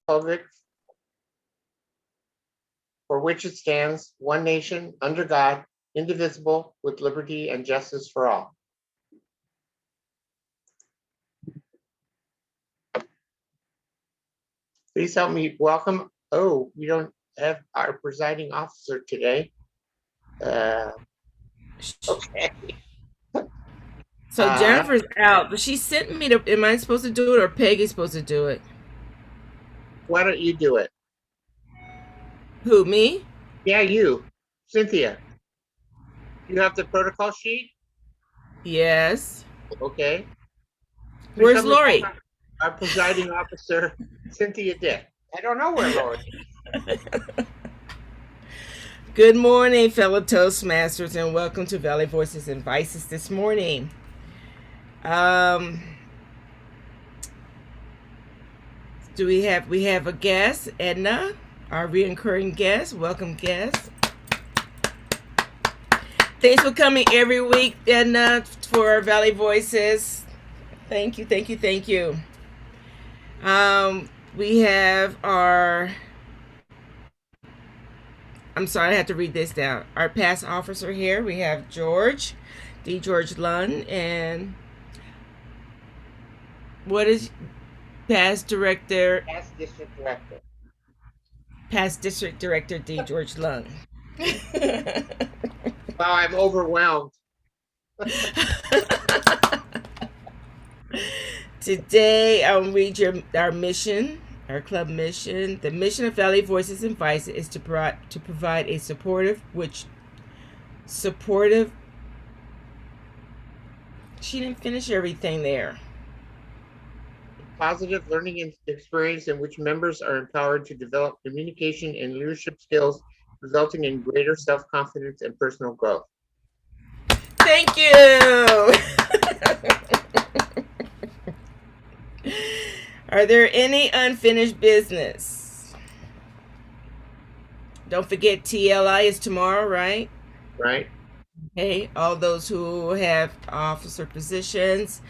republic for which it stands, one nation, under God, indivisible, with liberty and justice for all. Please help me welcome. Oh, we don't have our presiding officer today. Okay. So Jennifer's out, but she sent me to. Am I supposed to do it or Peggy's supposed to do it? Why don't you do it? Who, me? Yeah, you, Cynthia. You have the protocol sheet? Yes. Okay. Please Where's help me Lori? welcome our presiding officer, Cynthia Dick. I don't know where Lori is. Good morning, fellow Toastmasters, and welcome to Valley Voices and Vices this morning. Do we have a guest, Edna, our reoccurring guest. Welcome, guest. Thanks for coming every week, Edna, for our Valley Voices. Thank you, thank you, thank you. We have our. I'm sorry, I had to read this down. Our past officer here. We have George, D. George Lund, and what is past director? Past district director. Past district director D. George Lund. Wow, I'm overwhelmed. Today, I'll read our mission, our club mission. The mission of Valley Voices and Vices is to provide a supportive. She didn't finish everything there. Positive learning experience in which members are empowered to develop communication and leadership skills, resulting in greater self-confidence and personal growth. Thank you. Are there any unfinished business? Don't forget TLI is tomorrow, right? Right. Okay. All those who have officer positions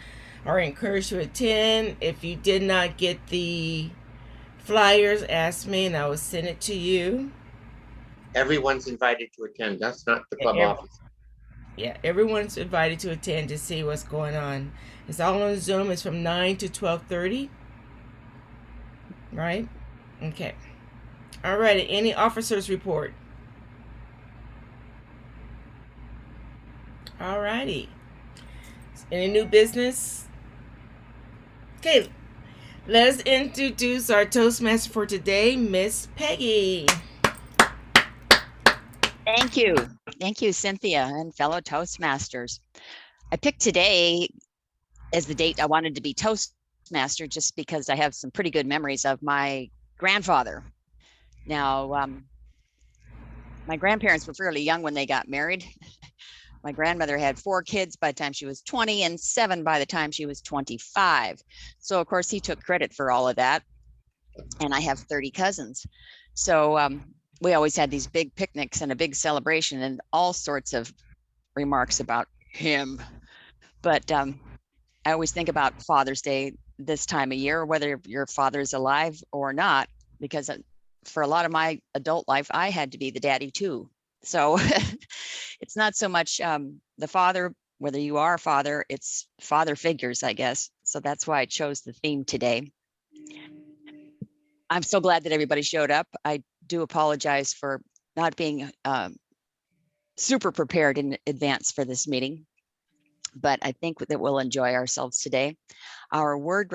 are encouraged to attend. If you did not get the flyers, ask me and I will send it to you. Everyone's invited to attend. That's not the club office. Yeah, everyone's invited to attend to see what's going on. It's all on Zoom. It's from 9 to 12:30. Right? Okay. All right. Any officers report? All righty. Any new business? Okay. Let's introduce our Toastmaster for today, Miss Peggy. Thank you. Thank you, Cynthia and fellow Toastmasters. I picked today as the date I wanted to be Toastmaster just because I have some pretty good memories of my grandfather. Now, my grandparents were fairly young when they got married. My grandmother had 4 kids by the time she was 20 and 7 by the time she was 25. So, of course, he took credit for all of that. And I have 30 cousins. So we always had these big picnics and a big celebration and all sorts of remarks about him. But I always think about Father's Day this time of year, whether your father's alive or not, because for a lot of my adult life, I had to be the daddy too. So it's not so much the father, whether you are a father, it's father figures, I guess. So that's why I chose the theme today. I'm so glad that everybody showed up. I do apologize for not being super prepared in advance for this meeting, but I think that we'll enjoy ourselves today. Our word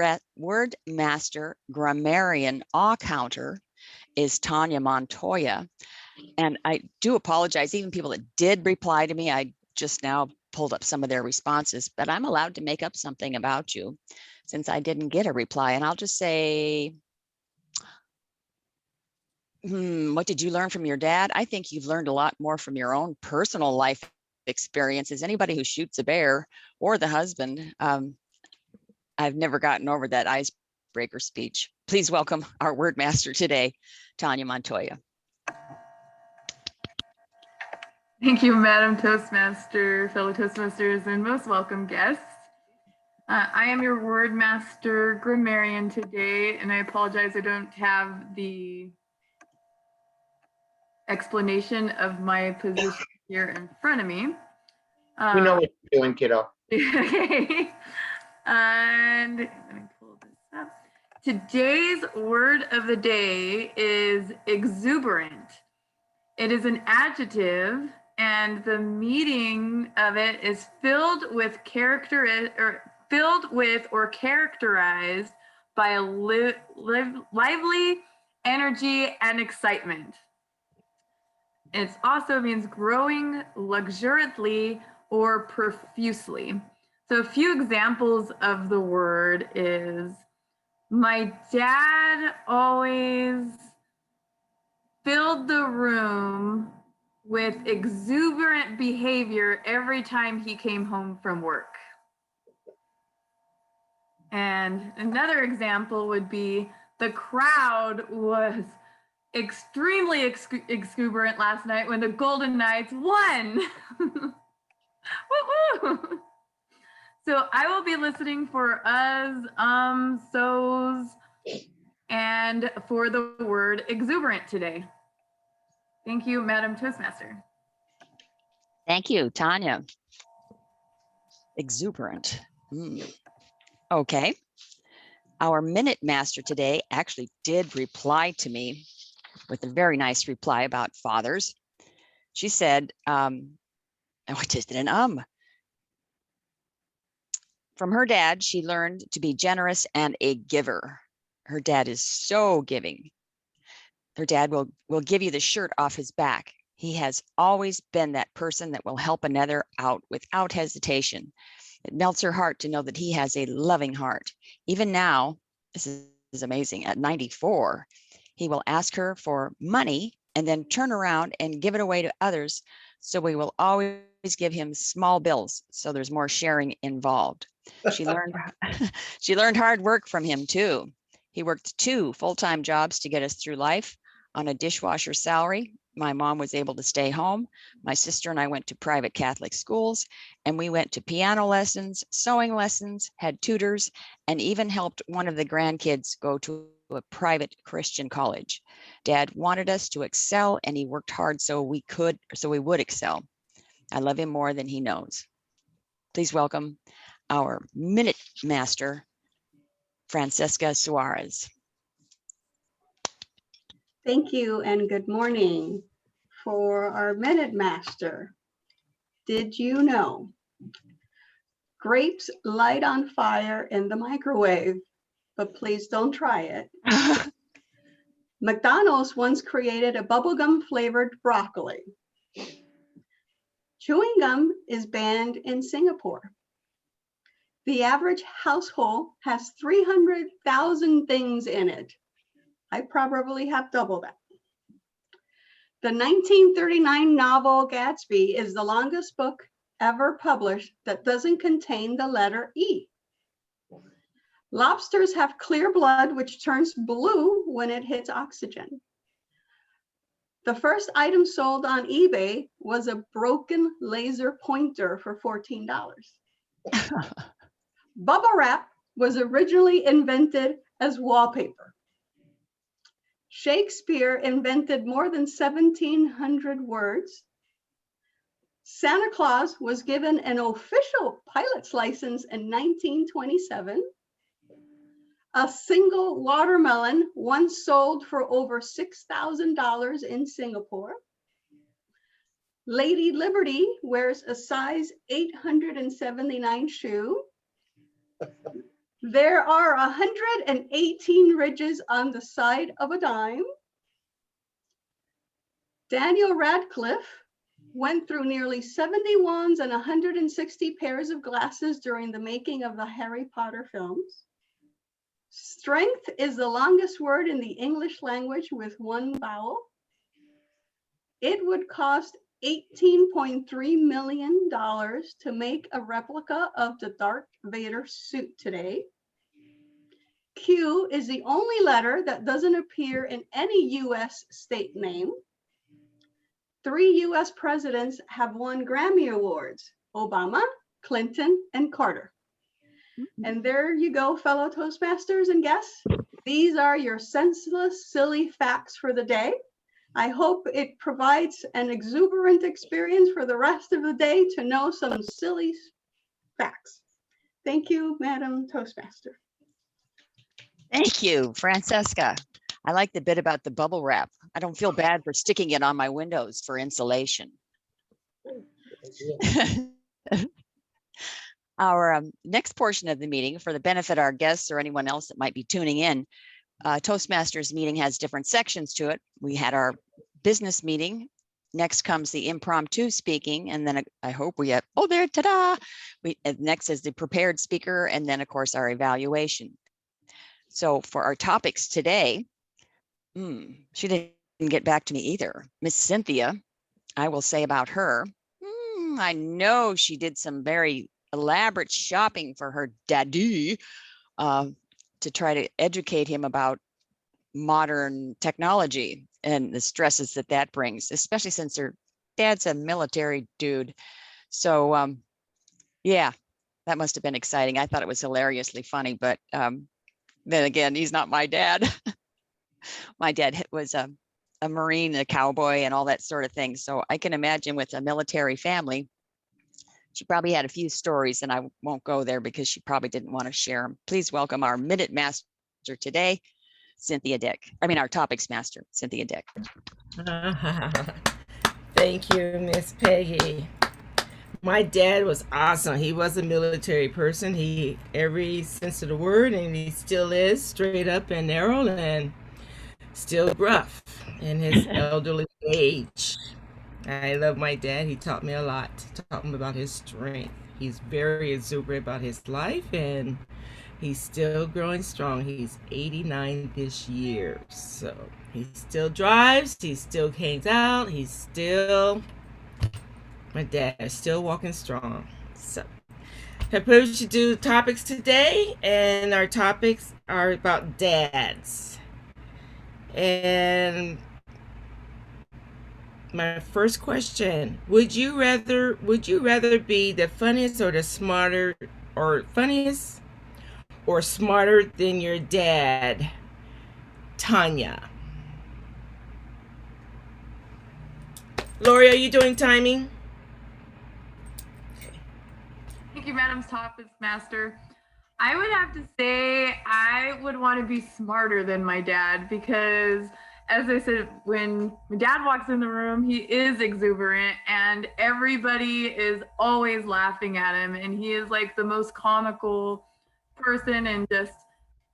master grammarian awe counter is Tanya Montoya. And I do apologize, even people that did reply to me, I just now pulled up some of their responses, but I'm allowed to make up something about you since I didn't get a reply. And I'll just say, what did you learn from your dad? I think you've learned a lot more from your own personal life experiences. Anybody who shoots a bear or the husband, I've never gotten over that icebreaker speech. Please welcome our word master today, Tanya Montoya. Thank you, Madam Toastmaster, fellow Toastmasters, and most welcome guests. I am your word master, grammarian, today, and I apologize I don't have the explanation of my position here in front of me. We know what you're doing, kiddo. Okay. And let me pull this up. Today's word of the day is exuberant. It is an adjective, and the meaning of it is filled with or characterized by a lively energy and excitement. It also means growing luxuriantly or profusely. So a few examples of the word is, my dad always filled the room with exuberant behavior every time he came home from work. And another example would be, the crowd was extremely exuberant last night when the Golden Knights won. Woo-hoo! So I will be listening for us, so's, and for the word exuberant today. Thank you, Madam Toastmaster. Thank you, Tanya. Exuberant. Okay. Our minute master today actually did reply to me with a very nice reply about fathers. She said, what just did an From her dad, she learned to be generous and a giver. Her dad is so giving. Her dad will give you the shirt off his back. He has always been that person that will help another out without hesitation. It melts her heart to know that he has a loving heart. Even now, this is amazing, at 94, he will ask her for money and then turn around and give it away to others. So we will always give him small bills, so there's more sharing involved. She learned hard work from him too. He worked 2 full-time jobs to get us through life. On a dishwasher salary, my mom was able to stay home. My sister and I went to private Catholic schools, and we went to piano lessons, sewing lessons, had tutors, and even helped one of the grandkids go to a private Christian college. Dad wanted us to excel, and he worked hard so we would excel. I love him more than he knows. Please welcome our minute master, Francesca Suarez. Thank you and good morning. For our minute master, did you know grapes light on fire in the microwave, but please don't try it. McDonald's once created a bubblegum flavored broccoli. Chewing gum is banned in Singapore. The average household has 300,000 things in it. I probably have double that. The 1939 novel Gatsby is the longest book ever published that doesn't contain the letter E. Lobsters have clear blood which turns blue when it hits oxygen. The first item sold on eBay was a broken laser pointer for $14. Bubble wrap was originally invented as wallpaper. Shakespeare invented more than 1,700 words. Santa Claus was given an official pilot's license in 1927. A single watermelon once sold for over $6,000 in Singapore. Lady Liberty wears a size 879 shoe. There are 118 ridges on the side of a dime. Daniel Radcliffe went through nearly 70 wands and 160 pairs of glasses during the making of the Harry Potter films. Strength is the longest word in the English language with 1 vowel. It would cost $18.3 million to make a replica of the Darth Vader suit today. Q is the only letter that doesn't appear in any US state name. 3 US presidents have won Grammy Awards: Obama, Clinton, and Carter. And there you go, fellow Toastmasters and guests. These are your senseless, silly facts for the day. I hope it provides an exuberant experience for the rest of the day to know some silly facts. Thank you, Madam Toastmaster. Thank you, Francesca. I like the bit about the bubble wrap. I don't feel bad for sticking it on my windows for insulation. Our next portion of the meeting, for the benefit of our guests or anyone else that might be tuning in, Toastmasters meeting has different sections to it. We had our business meeting. Next comes the impromptu speaking, and then I hope we have, oh, there, ta-da! Next is the prepared speaker, and then, of course, our evaluation. So for our topics today, she didn't get back to me either. Miss Cynthia, I will say about her, I know she did some very elaborate shopping for her daddy to try to educate him about modern technology and the stresses that that brings, especially since her dad's a military dude. So yeah, that must have been exciting. I thought it was hilariously funny, but then again, he's not my dad. My dad was a Marine, a cowboy, and all that sort of thing. So I can imagine with a military family, she probably had a few stories, and I won't go there because she probably didn't want to share them. Please welcome our Minute Master today, Cynthia Dick. I mean, our Topics Master, Cynthia Dick. Thank you, Miss Peggy. My dad was awesome. He was a military person. He, every sense of the word, and he still is, straight up and narrow and still gruff in his elderly age. I love my dad. He taught me a lot. Taught me about his strength. He's very exuberant about his life, and he's still growing strong. He's 89 this year. So he still drives. He still hangs out. My dad is still walking strong. So I propose to do topics today, and our topics are about dads. And my first question, would you rather be the funniest or the smarter, or funniest or smarter than your dad? Tanya. Lori, are you doing timing? Thank you, Madam Topics Master. I would have to say I would want to be smarter than my dad because, as I said, when my dad walks in the room, he is exuberant and everybody is always laughing at him. And he is like the most comical person and just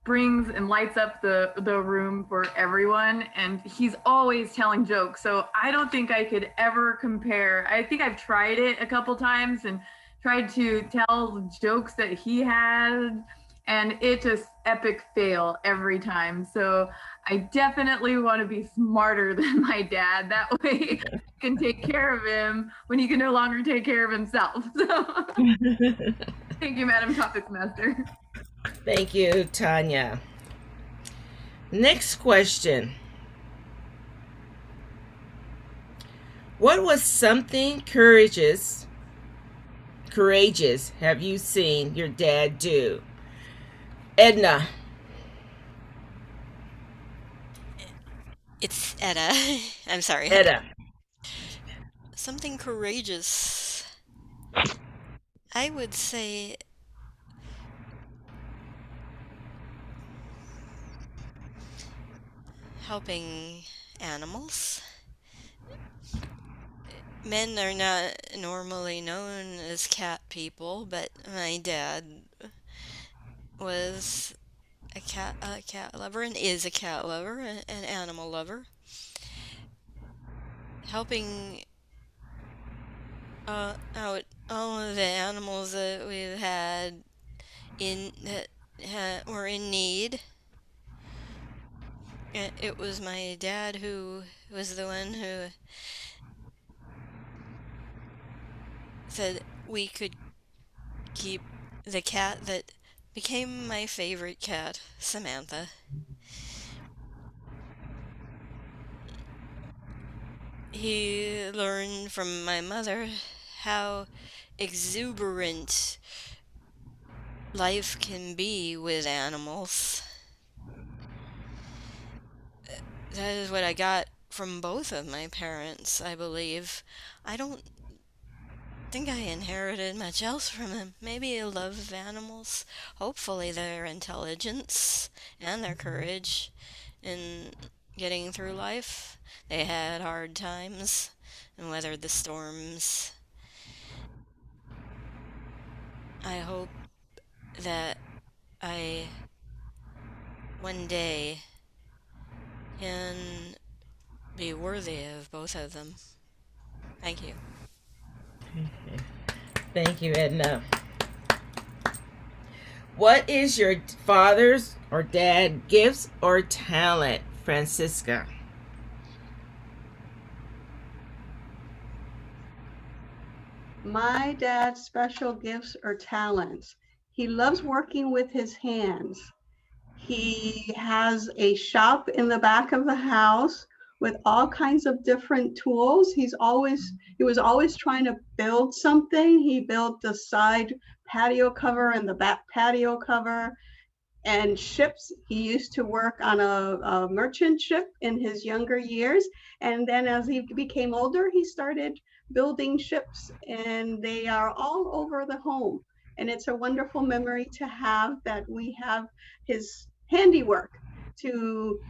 brings and lights up the room for everyone. And he's always telling jokes. So I don't think I could ever compare. I think I've tried it a couple times and tried to tell jokes that he had, and it just epic fail every time. So I definitely want to be smarter than my dad. That way I can take care of him when he can no longer take care of himself. So thank you, Madam Topics Master. Thank you, Tanya. Next question. What was something courageous have you seen your dad do? Edna. It's Etta. I'm sorry. Edda. Something courageous. I would say helping animals. Men are not normally known as cat people, but my dad was a cat lover and is a cat lover, an animal lover. Helping out all of the animals that we've had were in need. It was my dad who was the one who said we could keep the cat that became my favorite cat, Samantha. He learned from my mother how exuberant life can be with animals. That is what I got from both of my parents, I believe. I don't think I inherited much else from them. Maybe a love of animals, hopefully their intelligence and their courage in getting through life. They had hard times and weathered the storms. I hope that I one day can be worthy of both of them. Thank you. Thank you, Edna. What is your father's or dad gifts or talent, Francisca? My dad's special gifts or talents. He loves working with his hands. He has a shop in the back of the house with all kinds of different tools. He was always trying to build something. He built the side patio cover and the back patio cover and ships. He used to work on a merchant ship in his younger years. And then as he became older, he started building ships, and they are all over the home. And it's a wonderful memory to have, that we have his handiwork to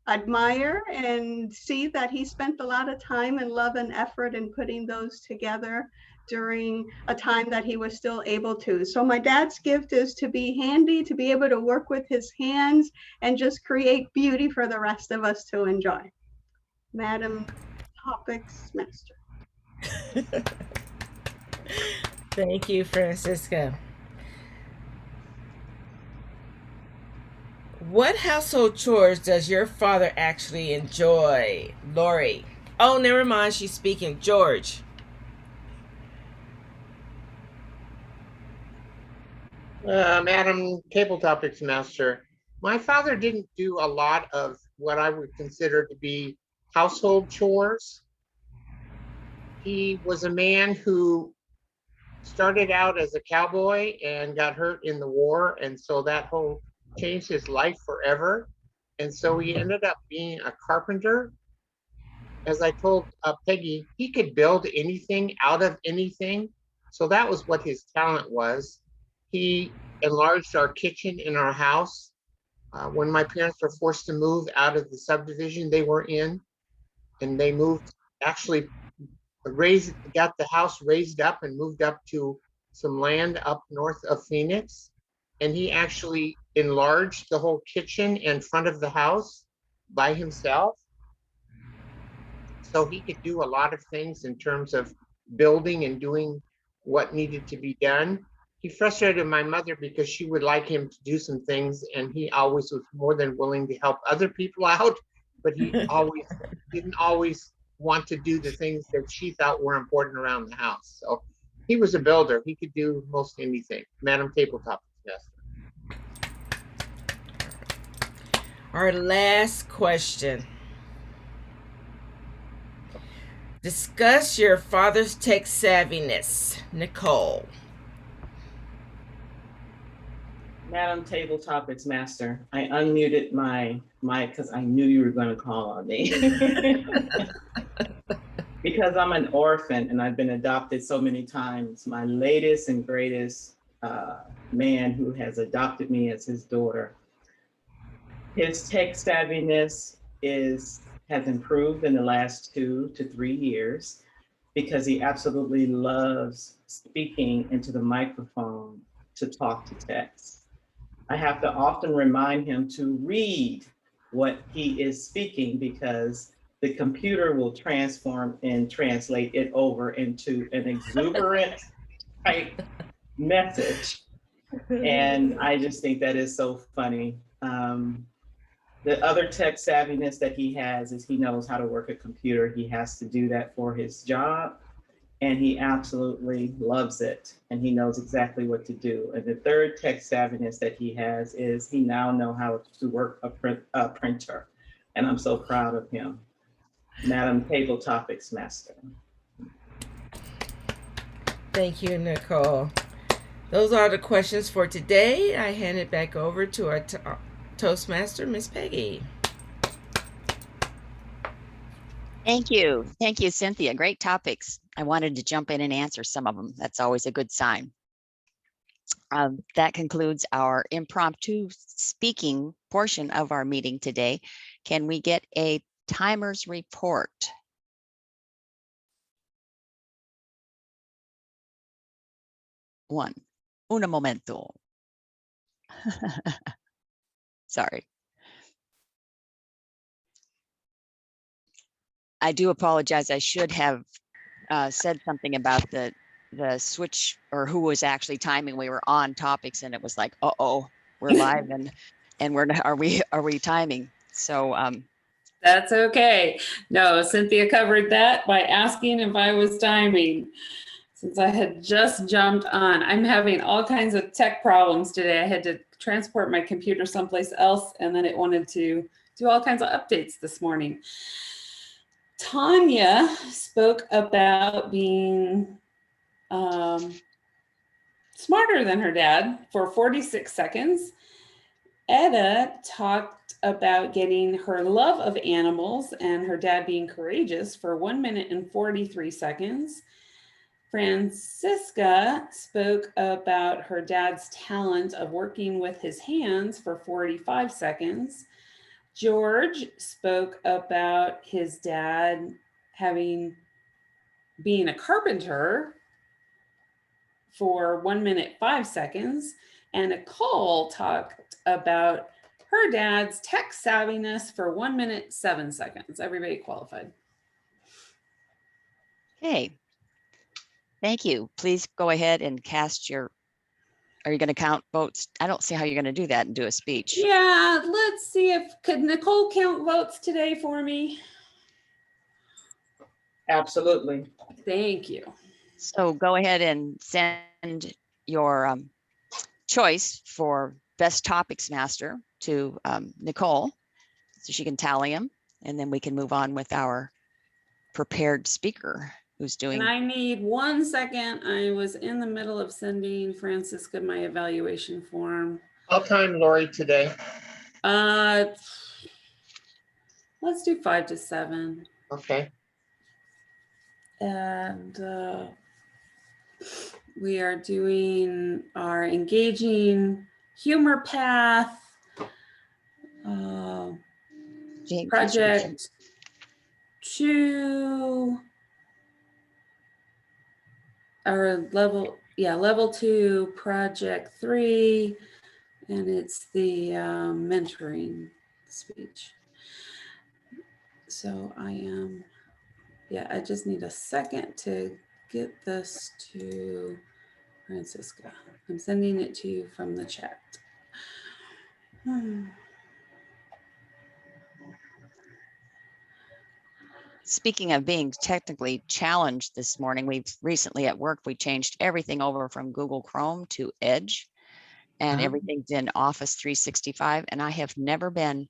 admire and see that he spent a lot of time and love and effort in putting those together during a time that he was still able to. So my dad's gift is to be handy, to be able to work with his hands and just create beauty for the rest of us to enjoy. Madam Topics Master. Thank you, Francisca. What household chores does your father actually enjoy, Lorrie? Oh, never mind. She's speaking. George. Madam Table Topics Master, my father didn't do a lot of what I would consider to be household chores. He was a man who started out as a cowboy and got hurt in the war, and so that whole changed his life forever. And so he ended up being a carpenter. As I told Peggy, he could build anything out of anything. So that was what his talent was. He enlarged our kitchen in our house. When my parents were forced to move out of the subdivision they were in, and they moved, actually got the house raised up and moved up to some land up north of Phoenix. And he actually enlarged the whole kitchen and front of the house by himself. So he could do a lot of things in terms of building and doing what needed to be done. He frustrated my mother because she would like him to do some things, and he always was more than willing to help other people out, but he didn't always want to do the things that she thought were important around the house. So he was a builder. He could do most anything. Madam Tabletop, yes. Our last question. Discuss your father's tech savviness, Nicole. Madam Table Topics Master, I unmuted my mic because I knew you were going to call on me. Because I'm an orphan and I've been adopted so many times. My latest and greatest man who has adopted me as his daughter, his tech savviness has improved in the last 2 to 3 years because he absolutely loves speaking into the microphone to talk to text. I have to often remind him to read what he is speaking because the computer will transform and translate it over into an exuberant type message. And I just think that is so funny. The other tech savviness that he has is he knows how to work a computer. He has to do that for his job, and he absolutely loves it, and he knows exactly what to do. And the third tech savviness that he has is he now knows how to work a printer, and I'm so proud of him. Madam Table Topics Master. Thank you, Nicole. Those are the questions for today. I hand it back over to our Toastmaster, Miss Peggy. Thank you. Thank you, Cynthia. Great topics. I wanted to jump in and answer some of them. That's always a good sign. That concludes our impromptu speaking portion of our meeting today. Can we get a timer's report? One momento. Sorry. I do apologize. I should have said something about the switch or who was actually timing. We were on topics and it was like, uh-oh, we're live and are we timing? So that's okay. No, Cynthia covered that by asking if I was timing. Since I had just jumped on, I'm having all kinds of tech problems today. I had to transport my computer someplace else, and then it wanted to do all kinds of updates this morning. Tanya spoke about being smarter than her dad for 46 seconds. Etta talked about getting her love of animals and her dad being courageous for 1 minute and 43 seconds. Francisca spoke about her dad's talent of working with his hands for 45 seconds. George spoke about his dad being a carpenter for 1 minute, 5 seconds. And Nicole talked about her dad's tech savviness for 1 minute, 7 seconds. Everybody qualified. Okay. Thank you. Please go ahead and cast your, are you going to count votes? I don't see how you're going to do that and do a speech. Yeah, let's see could Nicole count votes today for me? Absolutely. Thank you. So go ahead and send your choice for best topics master to Nicole so she can tally them, and then we can move on with our prepared speaker who's doing. And I need 1 second. I was in the middle of sending Francisca my evaluation form. I'll time Lorrie today. Let's do 5 to 7. Okay. And we are doing our engaging humor path project 2, or level 2 project 3, and it's the mentoring speech. So I just need a second to get this to Francisca. I'm sending it to you from the chat. Speaking of being technically challenged this morning, we've recently at work, we changed everything over from Google Chrome to Edge, and everything's in Office 365. And I have never been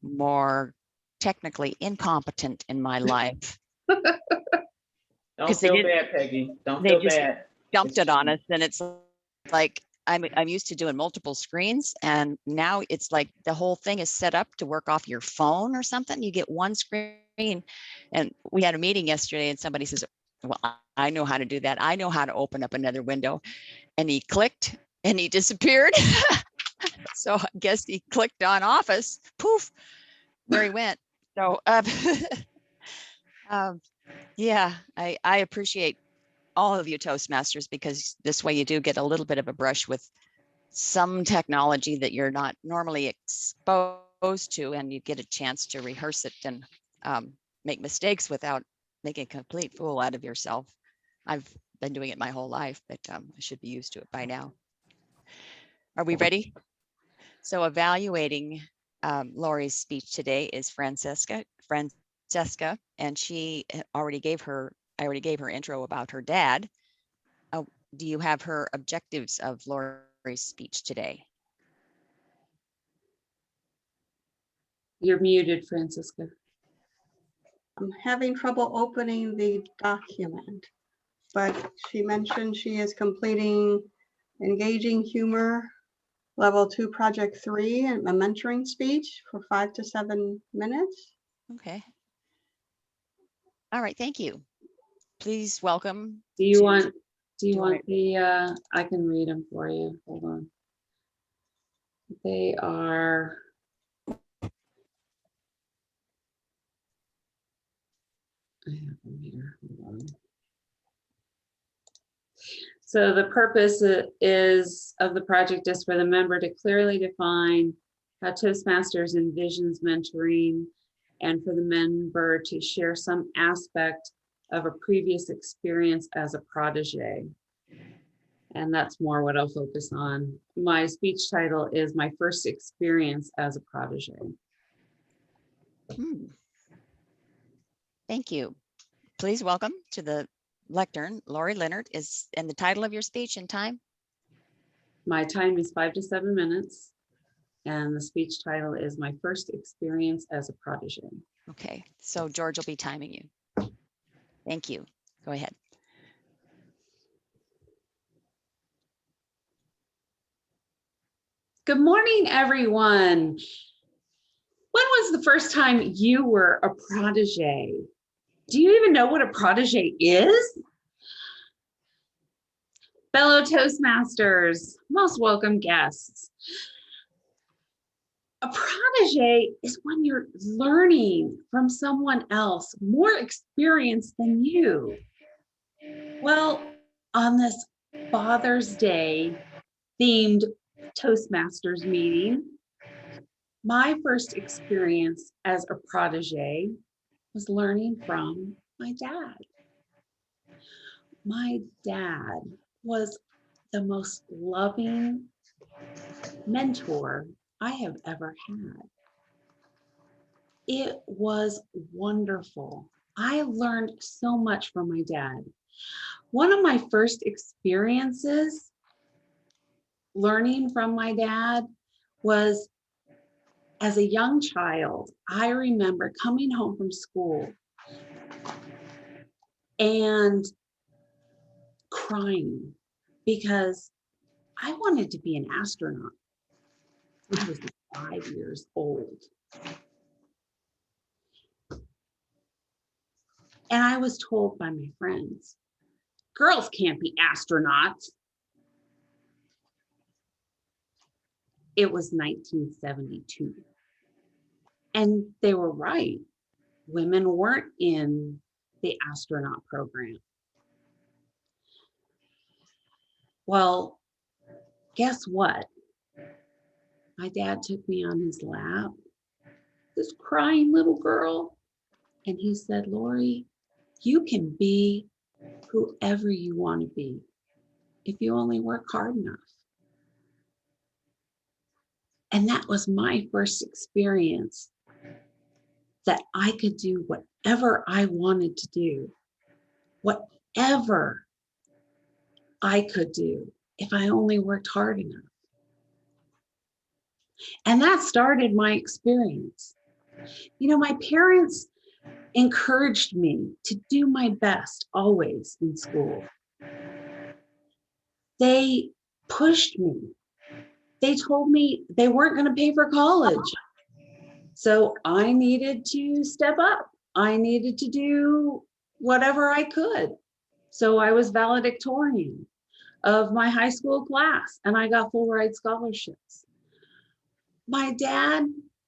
more technically incompetent in my life. Don't feel bad, Peggy. Don't feel bad. Dumped it on us, and it's like I'm used to doing multiple screens, and now it's like the whole thing is set up to work off your phone or something. You get one screen, and we had a meeting yesterday, and somebody says, "Well, I know how to do that. I know how to open up another window," and he clicked, and he disappeared. So I guess he clicked on Office. Poof, there he went. So yeah, I appreciate all of you Toastmasters, because this way you do get a little bit of a brush with some technology that you're not normally exposed to, and you get a chance to rehearse it and make mistakes without making a complete fool out of yourself. I've been doing it my whole life, but I should be used to it by now. Are we ready? So evaluating Lori's speech today is Francesca, and she already gave her, I already gave her intro about her dad. Do you have her objectives of Lori's speech today? You're muted, Francisca. I'm having trouble opening the document, but she mentioned she is completing Engaging humor, level 2, project 3, and a mentoring speech for 5 to 7 minutes. Okay. All right, thank you. Please welcome. Do you to- want you want the I can read them for you. Hold on. They are I have them here. Hold on. So the purpose is of the project is for the member to clearly define how Toastmasters envisions mentoring, and for the member to share some aspect of a previous experience as a protege. And that's more what I'll focus on. My speech title is My First Experience as a Protege. Thank you. Please welcome to the lectern, Lorrie Linnert, and the title of your speech and time? My time is 5 to 7 minutes. And the speech title is My First Experience as a Protege. Okay, so George will be timing you. Thank you. Go ahead. Good morning, everyone. When was the first time you were a protege? Do you even know what a protege is? Fellow Toastmasters, most welcome guests. A protege is when you're learning from someone else, more experienced than you. Well, on this Father's Day themed Toastmasters meeting, my first experience as a protege was learning from my dad. My dad was the most loving mentor I have ever had. It was wonderful. I learned so much from my dad. One of my first experiences learning from my dad was as a young child. I remember coming home from school and crying because I wanted to be an astronaut. I was 5 years old. And I was told by my friends, girls can't be astronauts. It was 1972. And they were right. Women weren't in the astronaut program. Well, guess what? My dad took me on his lap, this crying little girl, and he said, Lorrie, you can be whoever you want to be if you only work hard enough. And that was my first experience that I could do whatever I wanted to do, whatever I could do if I only worked hard enough. And that started my experience. You know, my parents encouraged me to do my best always in school. They pushed me. They told me they weren't going to pay for college. So I needed to step up. I needed to do whatever I could. So I was valedictorian of my high school class and I got full ride scholarships. My dad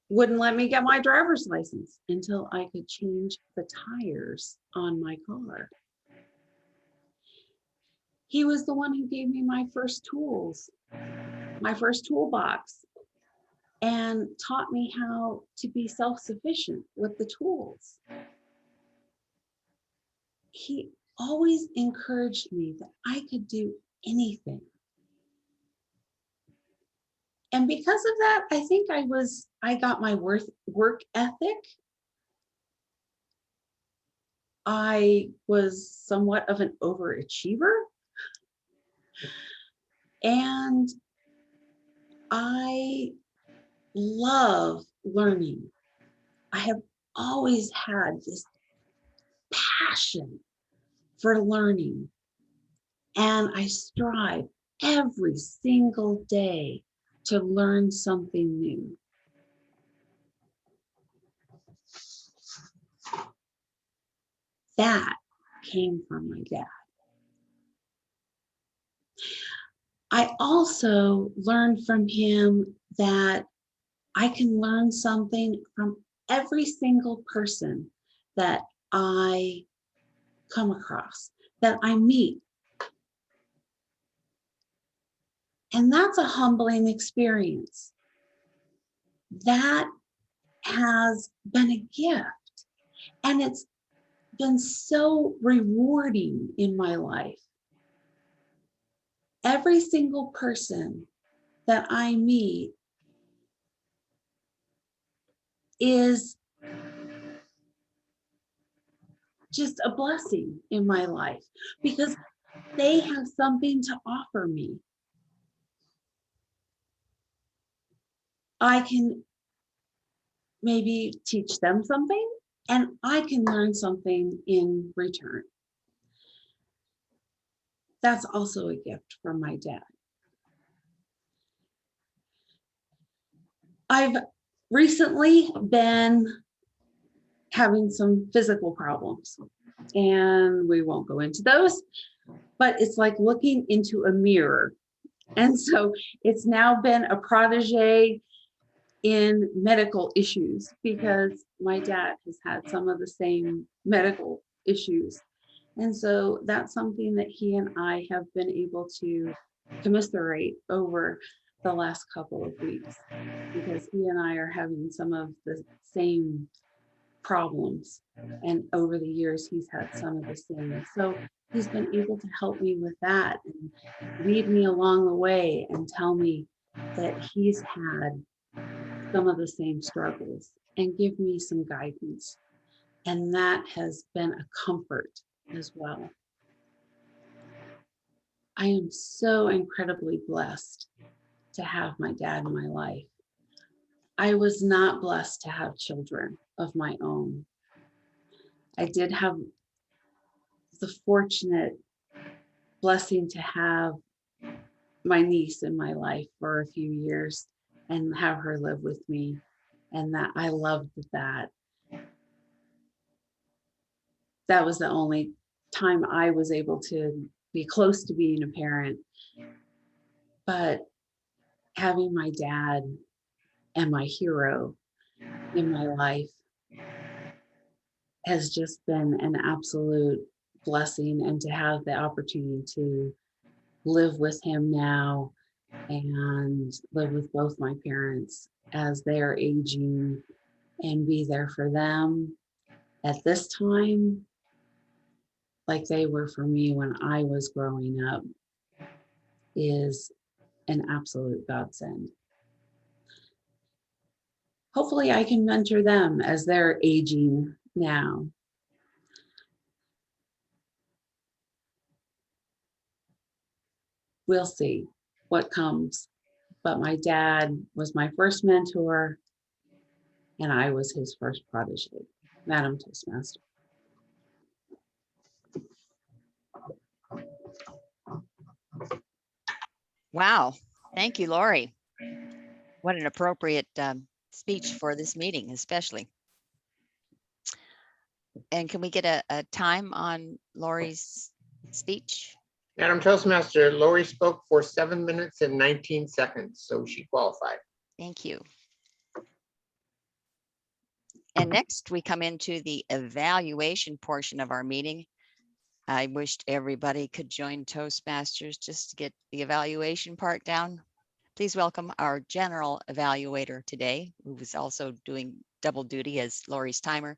wouldn't let me get my driver's license until I could change the tires on my car. He was the one who gave me my first tools, my first toolbox, and taught me how to be self-sufficient with the tools. He always encouraged me that I could do anything. And because of that, I think I got my work ethic. I was somewhat of an overachiever. And I love learning. I have always had this passion for learning. And I strive every single day to learn something new. That came from my dad. I also learned from him that I can learn something from every single person that I come across, that I meet. And that's a humbling experience. That has been a gift. And it's been so rewarding in my life. Every single person that I meet is just a blessing in my life because they have something to offer me. I can maybe teach them something and I can learn something in return. That's also a gift from my dad. I've recently been having some physical problems, and we won't go into those, but it's like looking into a mirror. And so it's now been a protege in medical issues because my dad has had some of the same medical issues. And so that's something that he and I have been able to commiserate over the last couple of weeks because he and I are having some of the same problems. And over the years, he's had some of the same. So he's been able to help me with that and lead me along the way and tell me that he's had some of the same struggles and give me some guidance. And that has been a comfort as well. I am so incredibly blessed to have my dad in my life. I was not blessed to have children of my own. I did have the fortunate blessing to have my niece in my life for a few years and have her live with me. And that I loved that. That was the only time I was able to be close to being a parent. But having my dad and my hero in my life has just been an absolute blessing, and to have the opportunity to live with him now and live with both my parents as they're aging and be there for them at this time like they were for me when I was growing up is an absolute godsend. Hopefully I can mentor them as they're aging now. We'll see what comes. But my dad was my first mentor and I was his first protege, Madam Toastmaster. Wow. Thank you, Lorrie. What an appropriate speech for this meeting, especially. And can we get a time on Lorrie's speech? Madam Toastmaster, Lorrie spoke for 7 minutes and 19 seconds, so she qualified. Thank you. And next we come into the evaluation portion of our meeting. I wished everybody could join Toastmasters just to get the evaluation part down. Please welcome our general evaluator today, who was also doing double duty as Lorrie's timer,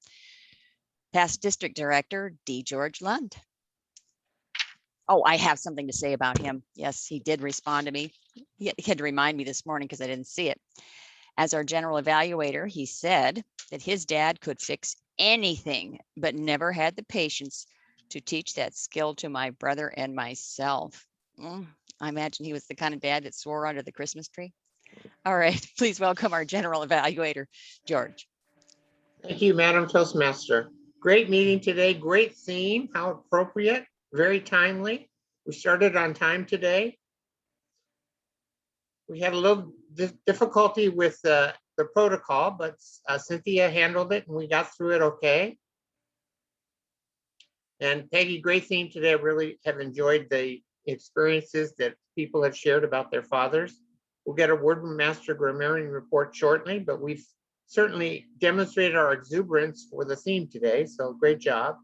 past district director, D. George Lund. Oh, I have something to say about him. Yes, he did respond to me. He had to remind me this morning because I didn't see it. As our general evaluator, he said that his dad could fix anything, but never had the patience to teach that skill to my brother and myself. I imagine he was the kind of dad that swore under the Christmas tree. All right, please welcome our general evaluator, George. Thank you, Madam Toastmaster. Great meeting today, great theme, how appropriate, very timely. We started on time today. We had a little difficulty with the protocol, but Cynthia handled it and we got through it okay. And Peggy, great theme today. I really have enjoyed the experiences that people have shared about their fathers. We'll get a word from Master Grammarian report shortly, but we've certainly demonstrated our exuberance for the theme today. So great job.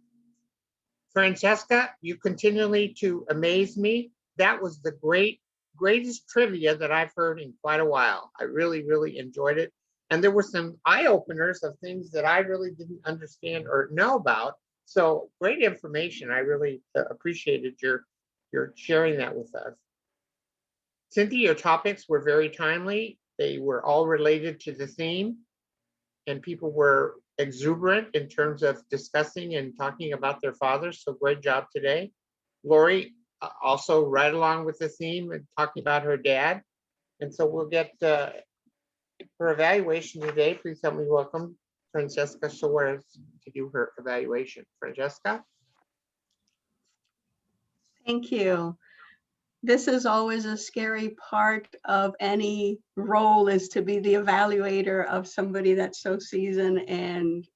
Francesca, you continually to amaze me. That was the greatest trivia that I've heard in quite a while. I really, really enjoyed it. And there were some eye openers of things that I really didn't understand or know about. So great information. I really appreciated your sharing that with us. Cynthia, your topics were very timely. They were all related to the theme, and people were exuberant in terms of discussing and talking about their fathers. So great job today. Lorrie, also right along with the theme and talking about her dad. And so we'll get her evaluation today. Please help me welcome Francesca Suarez to do her evaluation. Francesca? Thank you. This is always a scary part of any role, is to be the evaluator of somebody that's so seasoned and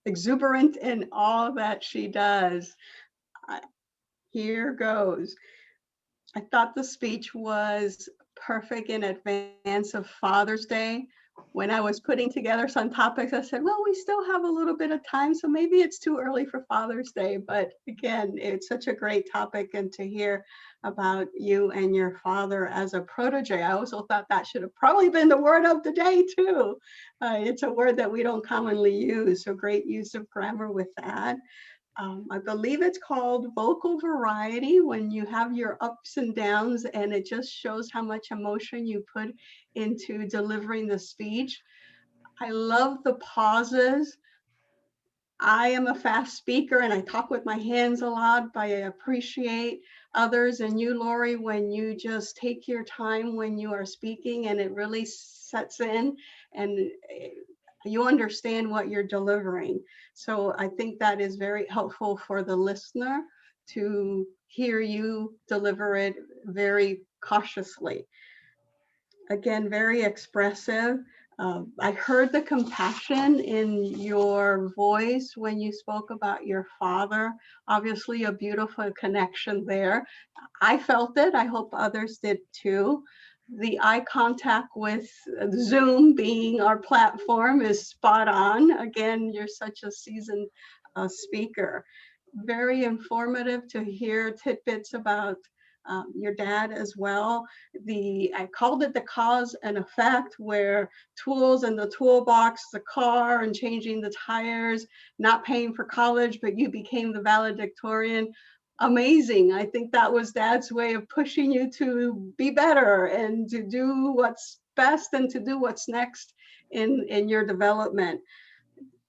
exuberant in all that she does. Here goes. I thought the speech was perfect in advance of Father's Day. When I was putting together some topics, I said, well, we still have a little bit of time, so maybe it's too early for Father's Day. But again, it's such a great topic, and to hear about you and your father as a protege, I also thought that should have probably been the word of the day too. It's a word that we don't commonly use, so great use of grammar with that. I believe it's called vocal variety, when you have your ups and downs, and it just shows how much emotion you put into delivering the speech. I love the pauses. I am a fast speaker and I talk with my hands a lot, but I appreciate others and you, Lorrie, when you just take your time when you are speaking and it really sets in and you understand what you're delivering. So I think that is very helpful for the listener to hear you deliver it very cautiously. Again, very expressive. I heard the compassion in your voice when you spoke about your father. Obviously, a beautiful connection there. I felt it. I hope others did too. The eye contact with Zoom being our platform is spot on. Again, you're such a seasoned speaker. Very informative to hear tidbits about your dad as well. I called it the cause and effect, where tools in the toolbox, the car and changing the tires, not paying for college, but you became the valedictorian. Amazing. I think that was Dad's way of pushing you to be better and to do what's best and to do what's next in your development.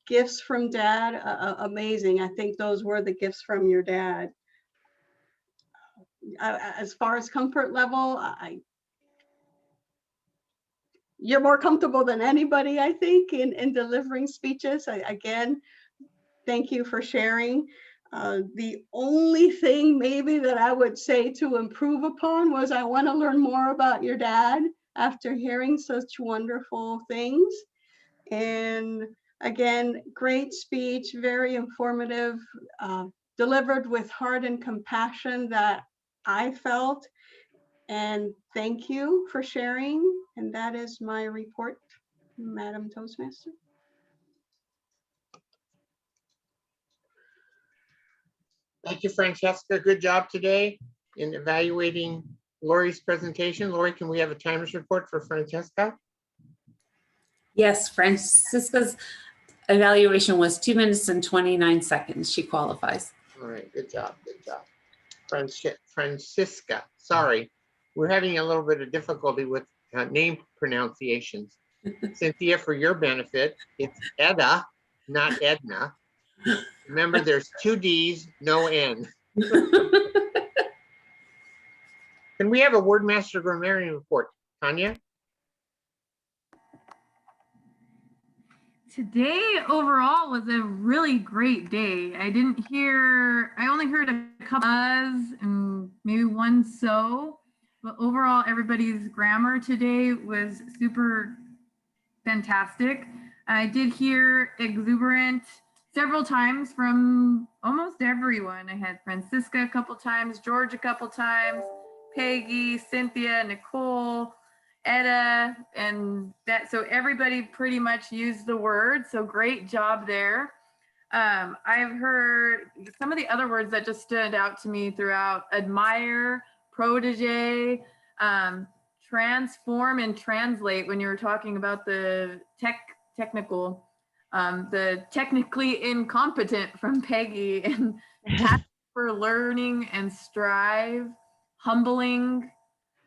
Gifts from Dad, amazing. I think those were the gifts from your dad. As far as comfort level, you're more comfortable than anybody, I think, in delivering speeches. Again, thank you for sharing. The only thing maybe that I would say to improve upon was I want to learn more about your dad after hearing such wonderful things. And again, great speech, very informative, delivered with heart and compassion that I felt. And thank you for sharing. And that is my report, Madam Toastmaster. Thank you, Francesca. Good job today in evaluating Lorrie's presentation. Lorrie, can we have a timer's report for Francesca? Yes, Francisca's evaluation was 2 minutes and 29 seconds. She qualifies. All right, good job, good job. Francisca, sorry. We're having a little bit of difficulty with name pronunciations. Cynthia, for your benefit, it's Edda, not Edna. Remember, there's 2 D's, no N. Can we have a Wordmaster Grammarian report, Tanya? Today overall was a really great day. I only heard a couple uhs and maybe one so. But overall, everybody's grammar today was super fantastic. I did hear exuberant several times from almost everyone. I had Francisca a couple times, George a couple times, Peggy, Cynthia, Nicole, Etta, and that. So everybody pretty much used the word. So great job there. I've heard some of the other words that just stood out to me throughout: admire, protege, transform, and translate. When you were talking about the technical, the technically incompetent from Peggy, and passion for learning and strive, humbling,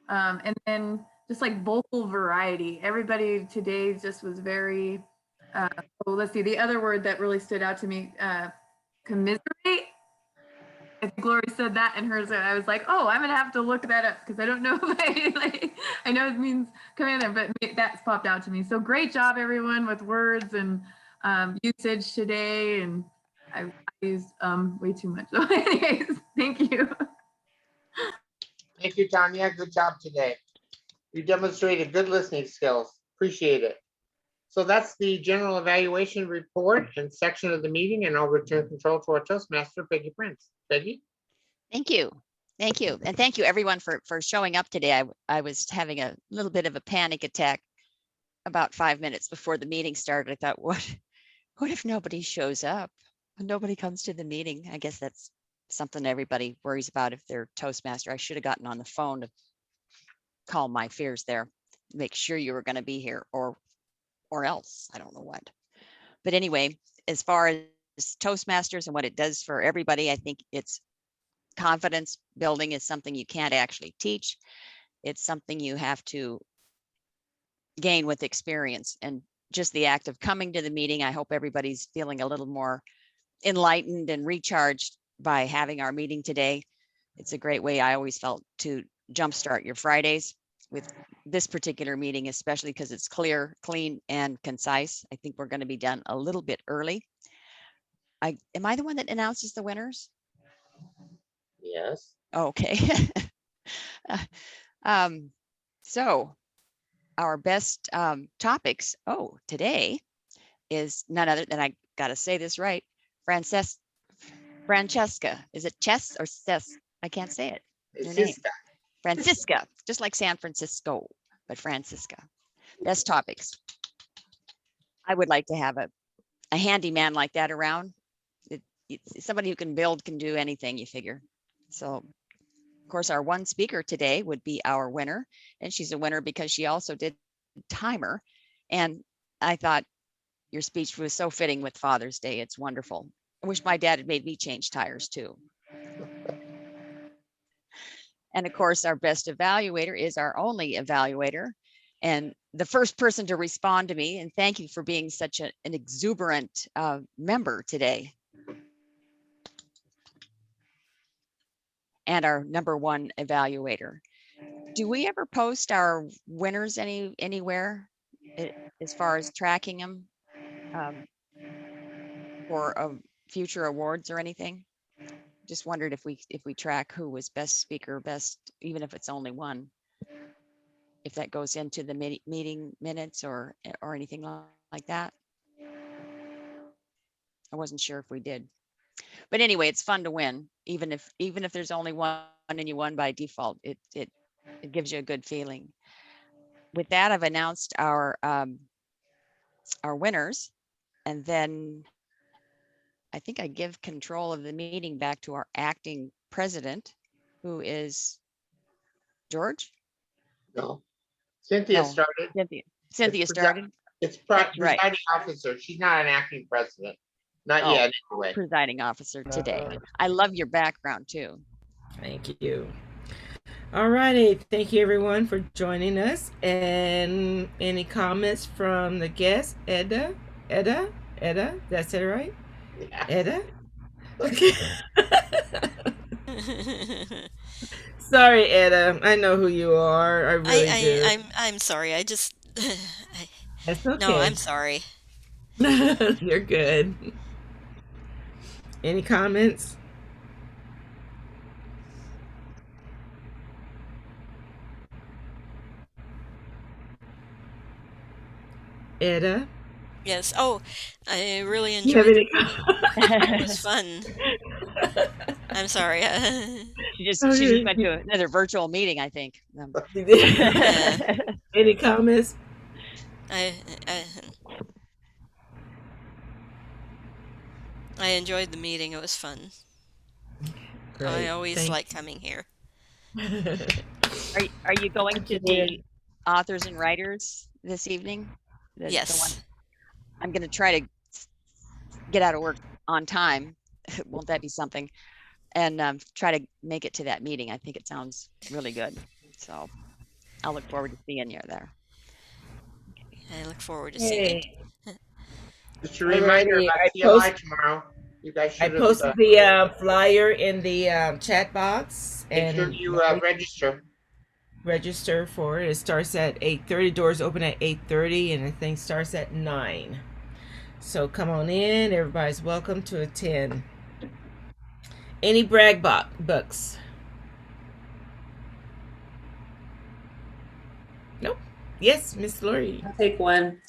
and then just like vocal variety. Everybody today just was very let's see, the other word that really stood out to me, commiserate. I think Lori said that in hers. And I was like, oh, I'm gonna have to look that up because I don't know if I know it means come in there, but that's popped out to me. So great job, everyone, with words and usage today. And I used way too much. So anyways, thank you. Thank you, Tanya. Good job today. You demonstrated good listening skills. Appreciate it. So that's the general evaluation report and section of the meeting, and I'll return control to our Toastmaster, Peggy Prince. Peggy? Thank you. Thank you. And thank you everyone for showing up today. I was having a little bit of a panic attack about 5 minutes before the meeting started. I thought, what if nobody shows up? Nobody comes to the meeting. I guess that's something everybody worries about if they're Toastmaster. I should have gotten on the phone to calm my fears there, make sure you were going to be here, or else I don't know what. But anyway, as far as Toastmasters and what it does for everybody, I think it's confidence building is something you can't actually teach. It's something you have to gain with experience, and just the act of coming to the meeting. I hope everybody's feeling a little more enlightened and recharged by having our meeting today. It's a great way, I always felt, to jumpstart your Fridays with this particular meeting, especially because it's clear, clean, and concise. I think we're going to be done a little bit early. Am I the one that announces the winners? Yes. Okay. So our best topics, today is none other than, I got to say this right, Francesca. Is it Chess or Cess? I can't say it. Your name. Francisca, just like San Francisco, but Francisca. Best topics. I would like to have a handyman like that around. Somebody who can build, can do anything, you figure. So, of course, our one speaker today would be our winner. And she's a winner because she also did timer. And I thought your speech was so fitting with Father's Day. It's wonderful. I wish my dad had made me change tires too. And of course, our best evaluator is our only evaluator, and the first person to respond to me. And thank you for being such an exuberant member today. And our number one evaluator. Do we ever post our winners anywhere as far as tracking them for future awards or anything? Just wondered if we track who was best speaker, best, even if it's only one, if that goes into the meeting minutes or anything like that. I wasn't sure if we did, but anyway, it's fun to win, even if there's only one and you won by default. It gives you a good feeling. With that, I've announced our winners, and then I think I give control of the meeting back to our acting president, who is George? No. Cynthia No, started. Cynthia started. It's That's right. presiding officer. She's not an acting president. Not yet, anyway. Presiding officer today. I love your background too. Thank you. All righty. Thank you, everyone, for joining us. And any comments from the guests? Edda? That's it, right? Yeah. Edda? Okay. Sorry, Edda. I know who you are. I really do. I'm sorry. I just That's okay. No, I'm sorry. You're good. Any comments? Etta, Yes. Oh, I really you have enjoyed any? it. It was fun. I'm sorry. She just went to another virtual meeting, I think. Yeah. Any comments? I, I enjoyed the meeting. It was fun. I Great. always like coming here. Are you going to Janita. the authors and writers this evening? The one Yes. I'm going to try to get out of work on time. Won't that be something? And try to make it to that meeting. I think it sounds really good. So I'll look forward to seeing you there. I look forward to seeing Hey, it. Just a reminder alrighty. about CLI tomorrow. You guys I should have. posted the flyer in the chat box, Make sure and you register. register for it. It starts at 8:30. Doors open at 8:30, and the thing starts at 9. So come on in. Everybody's welcome to attend. Any brag books? Nope. Yes, Miss Lorrie. I'll take one.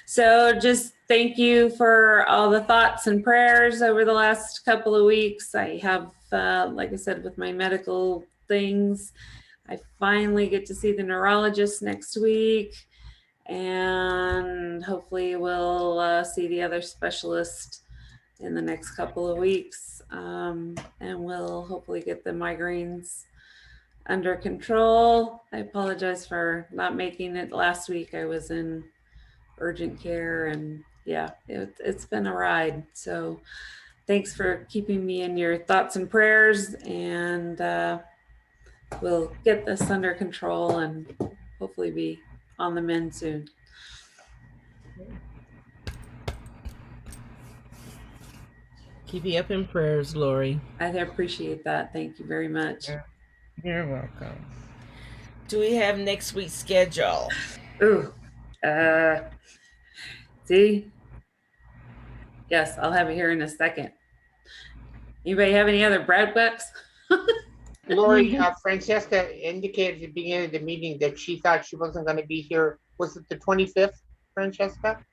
So just thank you for all the thoughts and prayers over the last couple of weeks. I have, like I said, with my medical things, I finally get to see the neurologist next week, and hopefully we'll see the other specialist in the next couple of weeks, and we'll hopefully get the migraines under control. I apologize for not making it last week. I was in urgent care, and yeah, it's been a ride. So thanks for keeping me in your thoughts and prayers, and we'll get this under control and hopefully be on the mend soon. Keep you up in prayers, Lorrie. I appreciate that. Thank you very much. You're welcome. Do we have next week's schedule? Ooh, see? Yes, I'll have it here in a second. Anybody have any other brag books? Lori, Francesca indicated at the beginning of the meeting that she thought she wasn't going to be here. Was it the 25th, Francesca?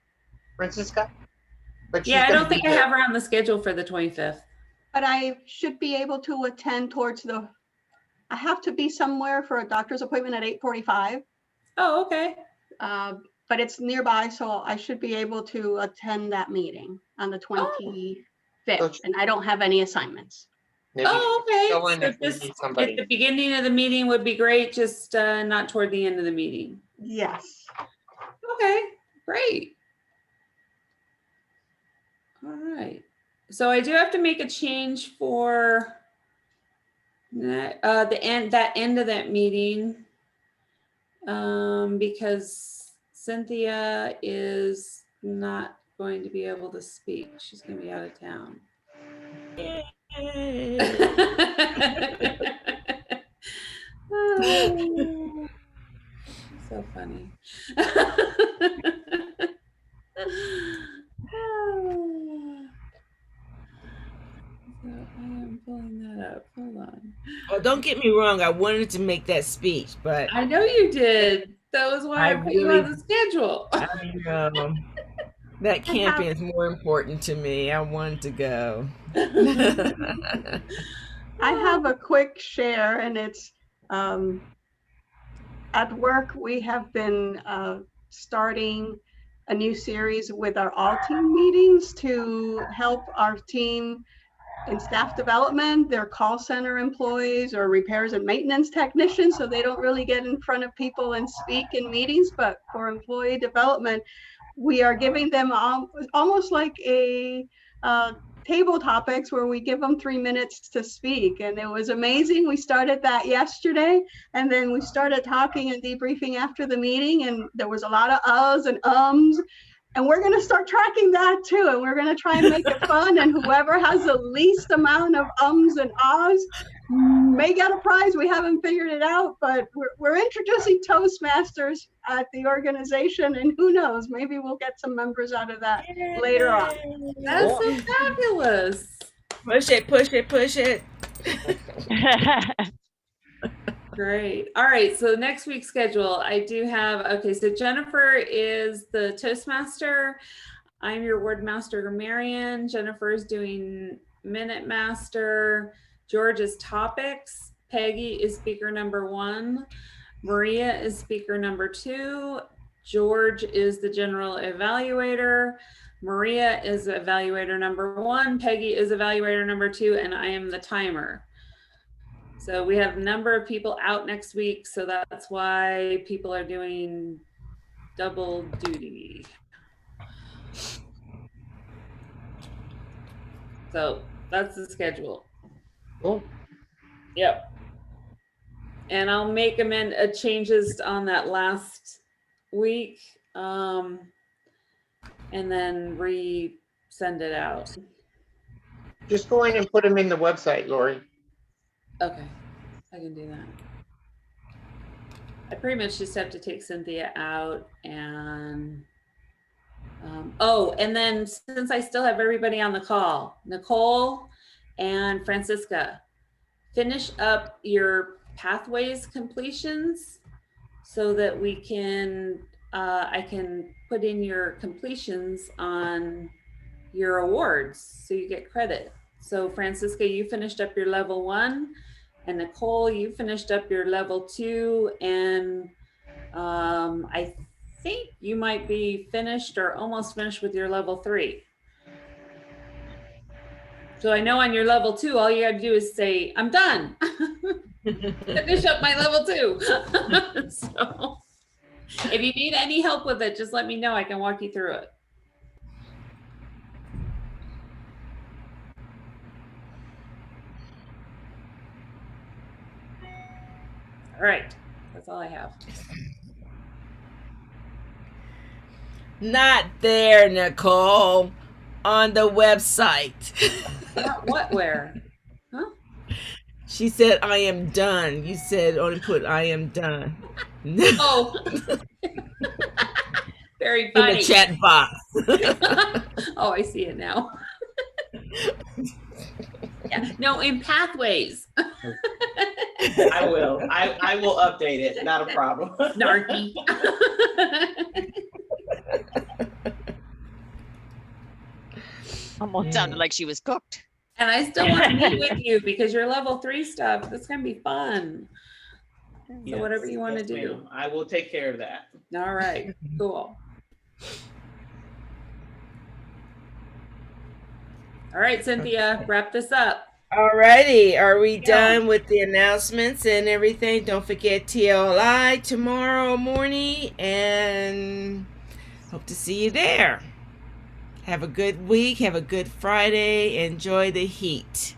But she's Yeah, I gonna don't be think I here. have her on the schedule for the 25th. But I should be able to attend I have to be somewhere for a doctor's appointment at 8:45. Oh, okay. But it's nearby, so I should be able to attend that meeting on the 25th, and I don't have any assignments. Maybe okay. fill in So if we just need somebody. at the beginning of the meeting would be great, just not toward the end of the meeting. Yes. Okay, great. All right. So I do have to make a change for the end of that meeting, because Cynthia is not going to be able to speak. She's going to be out of town. Oh, so funny. So I am pulling that up. Hold on. Oh, don't get me wrong. I wanted to make that speech, but I know you did. That was why I put you on the schedule. I know. That camping is more important to me. I wanted to go. I have a quick share, and it's at work. We have been starting a new series with our all team meetings to help our team in staff development. They're call center employees or repairs and maintenance technicians, so they don't really get in front of people and speak in meetings. But for employee development, we are giving them almost like a table topics where we give them 3 minutes to speak. And it was amazing. We started that yesterday, and then we started talking and debriefing after the meeting, and there was a lot of uhs and ums. And we're going to start tracking that too. And we're going to try and make it fun. And whoever has the least amount of ums and ahs may get a prize. We haven't figured it out, but we're introducing Toastmasters at the organization. And who knows, maybe we'll get some members out of that later on. That's so fabulous. Push it, push it, push it. Great. All right. So next week's schedule, I do have, okay, so Jennifer is the Toastmaster. I'm your Word Master, Marion. Jennifer is doing Minute Master. George is Topics. Peggy is speaker number 1. Maria is speaker number 2. George is the General Evaluator. Maria is Evaluator number 1. Peggy is Evaluator number 2, and I am the timer. So we have a number of people out next week, so that's why people are doing double duty. So that's the schedule. Cool. Yep. And I'll make changes on that last week, and then send it out. Just go in and put them in the website, Lori. Okay, I can do that. I pretty much just have to take Cynthia out and and then since I still have everybody on the call, Nicole and Francisca, finish up your pathways completions so that we can I can put in your completions on your awards so you get credit. So Francisca, you finished up your level 1, and Nicole, you finished up your level 2, and I think you might be finished or almost finished with your level 3. So I know on your level 2, all you got to do is say, I'm done. Finish up my level 2. So if you need any help with it, just let me know. I can walk you through it. All right, that's all I have. Not there, Nicole. On the website. What, where? Huh? She said, I am done. You said only put I am done. Oh. Very In funny. the chat box. Oh, I see it now. Yeah. No, in pathways. I will. I will update it. Not a problem. Narky. Almost sounded like she was cooked. And I still want to meet with you because your level 3 stuff, that's going to be fun. So Yes, whatever you want to yes, do. ma'am. I will take care of that. All right, cool. All right, Cynthia, wrap this up. Alrighty, are we done with the announcements and everything? Don't forget TLI tomorrow morning, and hope to see you there. Have a good week. Have a good Friday. Enjoy the heat.